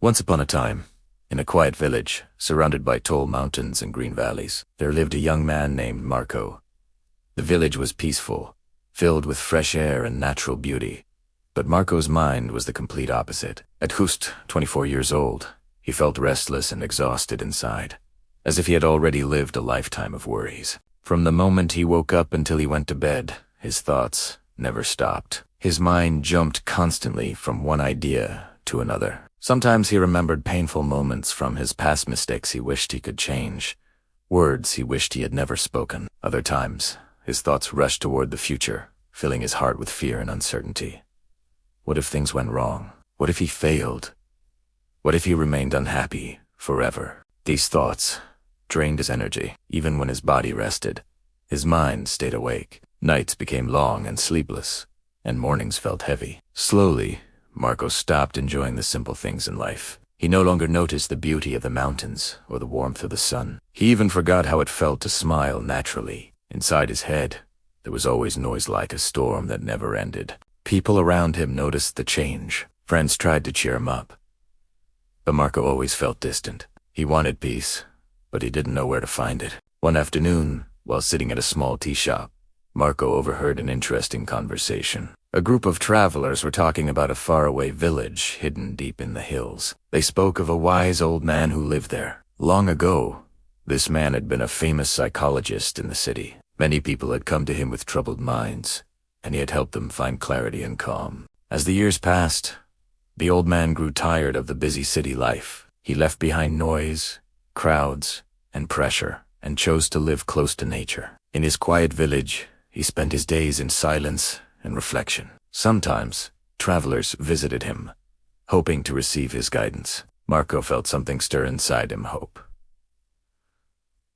Once upon a time, in a quiet village, surrounded by tall mountains and green valleys, there lived a young man named Marco. The village was peaceful, filled with fresh air and natural beauty. But Marco's mind was the complete opposite. At just 24 years old, he felt restless and exhausted inside, as if he had already lived a lifetime of worries. From the moment he woke up until he went to bed, his thoughts never stopped. His mind jumped constantly from one idea to another. Sometimes he remembered painful moments from his past mistakes he wished he could change, words he wished he had never spoken. Other times, his thoughts rushed toward the future, filling his heart with fear and uncertainty. What if things went wrong? What if he failed? What if he remained unhappy forever? These thoughts drained his energy. Even when his body rested, his mind stayed awake. Nights became long and sleepless, and mornings felt heavy. Slowly, Marco stopped enjoying the simple things in life. He no longer noticed the beauty of the mountains or the warmth of the sun. He even forgot how it felt to smile naturally. Inside his head, there was always noise like a storm that never ended. People around him noticed the change. Friends tried to cheer him up, but Marco always felt distant. He wanted peace, but he didn't know where to find it. One afternoon, while sitting at a small tea shop, Marco overheard an interesting conversation. A group of travelers were talking about a faraway village hidden deep in the hills. They spoke of a wise old man who lived there. Long ago, this man had been a famous psychologist in the city. Many people had come to him with troubled minds, and he had helped them find clarity and calm. As the years passed, the old man grew tired of the busy city life. He left behind noise, crowds, and pressure, and chose to live close to nature. In his quiet village, he spent his days in silence and reflection. Sometimes, travelers visited him, hoping to receive his guidance. Marco felt something stir inside him, hope.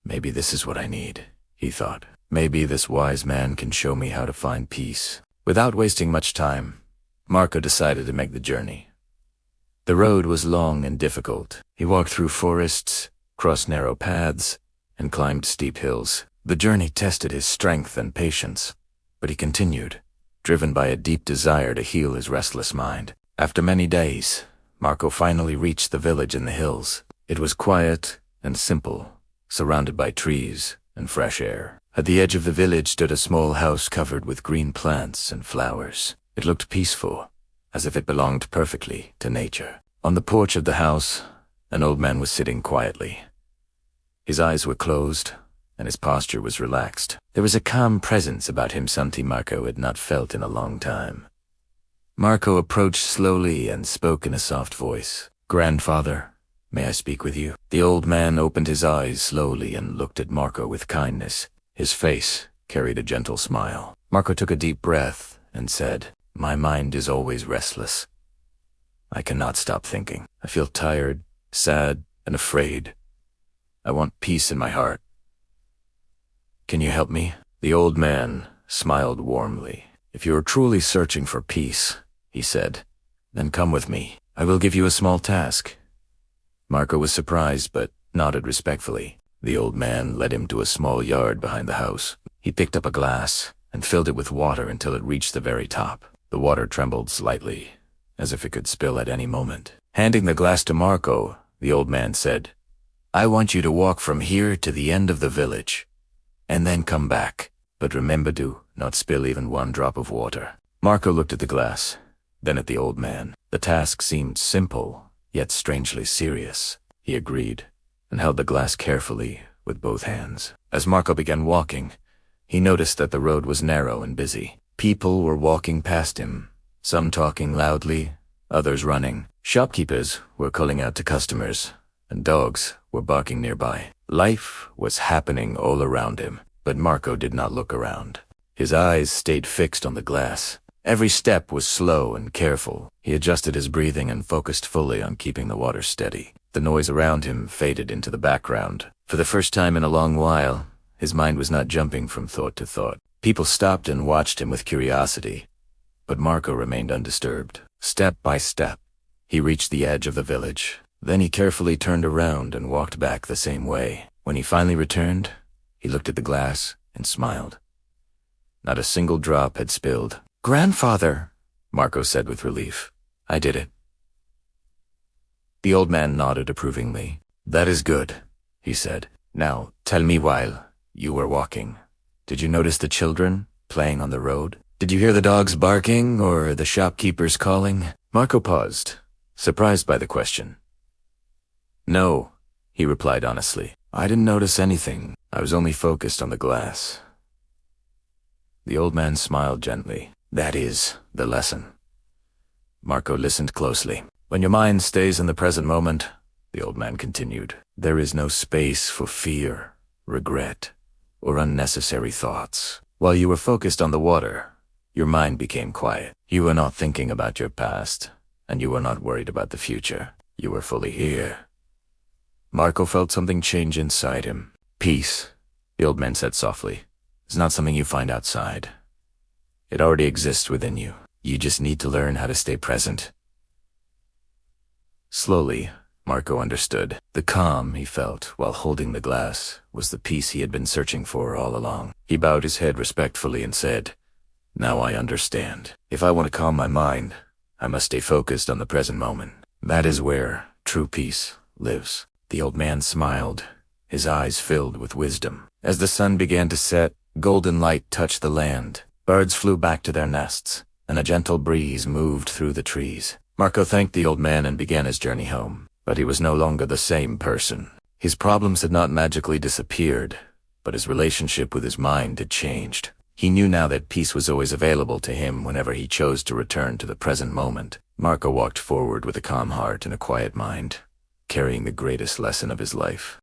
Maybe this is what I need, he thought. Maybe this wise man can show me how to find peace. Without wasting much time, Marco decided to make the journey. The road was long and difficult. He walked through forests, crossed narrow paths, and climbed steep hills. The journey tested his strength and patience, but he continued, driven by a deep desire to heal his restless mind. After many days, Marco finally reached the village in the hills. It was quiet and simple, surrounded by trees and fresh air. At the edge of the village stood a small house covered with green plants and flowers. It looked peaceful, as if it belonged perfectly to nature. On the porch of the house, an old man was sitting quietly. His eyes were closed, and his posture was relaxed. There was a calm presence about him something Marco had not felt in a long time. Marco approached slowly and spoke in a soft voice. "Grandfather, may I speak with you?" The old man opened his eyes slowly and looked at Marco with kindness. His face carried a gentle smile. Marco took a deep breath and said, "My mind is always restless. I cannot stop thinking. I feel tired, sad, and afraid. I want peace in my heart. Can you help me?" The old man smiled warmly. "If you are truly searching for peace," he said, "then come with me. I will give you a small task." Marco was surprised but nodded respectfully. The old man led him to a small yard behind the house. He picked up a glass and filled it with water until it reached the very top. The water trembled slightly, as if it could spill at any moment. Handing the glass to Marco, the old man said, "I want you to walk from here to the end of the village, and then come back. But remember to not spill even one drop of water." Marco looked at the glass, then at the old man. The task seemed simple, yet strangely serious. He agreed, and held the glass carefully with both hands. As Marco began walking, he noticed that the road was narrow and busy. People were walking past him, some talking loudly, others running. Shopkeepers were calling out to customers, and dogs were barking nearby. Life was happening all around him, but Marco did not look around. His eyes stayed fixed on the glass. Every step was slow and careful. He adjusted his breathing and focused fully on keeping the water steady. The noise around him faded into the background. For the first time in a long while, his mind was not jumping from thought to thought. People stopped and watched him with curiosity, but Marco remained undisturbed. Step by step, he reached the edge of the village. Then he carefully turned around and walked back the same way. When he finally returned, he looked at the glass and smiled. Not a single drop had spilled. "Grandfather," Marco said with relief, "I did it." The old man nodded approvingly. "That is good," he said. "Now, tell me, while you were walking, did you notice the children playing on the road? Did you hear the dogs barking or the shopkeepers calling?" Marco paused, surprised by the question. "No," he replied honestly. "I didn't notice anything. I was only focused on the glass." The old man smiled gently. "That is the lesson." Marco listened closely. "When your mind stays in the present moment," the old man continued, "there is no space for fear, regret, or unnecessary thoughts. While you were focused on the water, your mind became quiet. You were not thinking about your past, and you were not worried about the future. You were fully here." Marco felt something change inside him. "Peace," the old man said softly, "is not something you find outside. It already exists within you. You just need to learn how to stay present." Slowly, Marco understood. The calm he felt while holding the glass was the peace he had been searching for all along. He bowed his head respectfully and said, "Now I understand. If I want to calm my mind, I must stay focused on the present moment. That is where true peace lives." The old man smiled, his eyes filled with wisdom. As the sun began to set, golden light touched the land. Birds flew back to their nests, and a gentle breeze moved through the trees. Marco thanked the old man and began his journey home. But he was no longer the same person. His problems had not magically disappeared, but his relationship with his mind had changed. He knew now that peace was always available to him whenever he chose to return to the present moment. Marco walked forward with a calm heart and a quiet mind, carrying the greatest lesson of his life.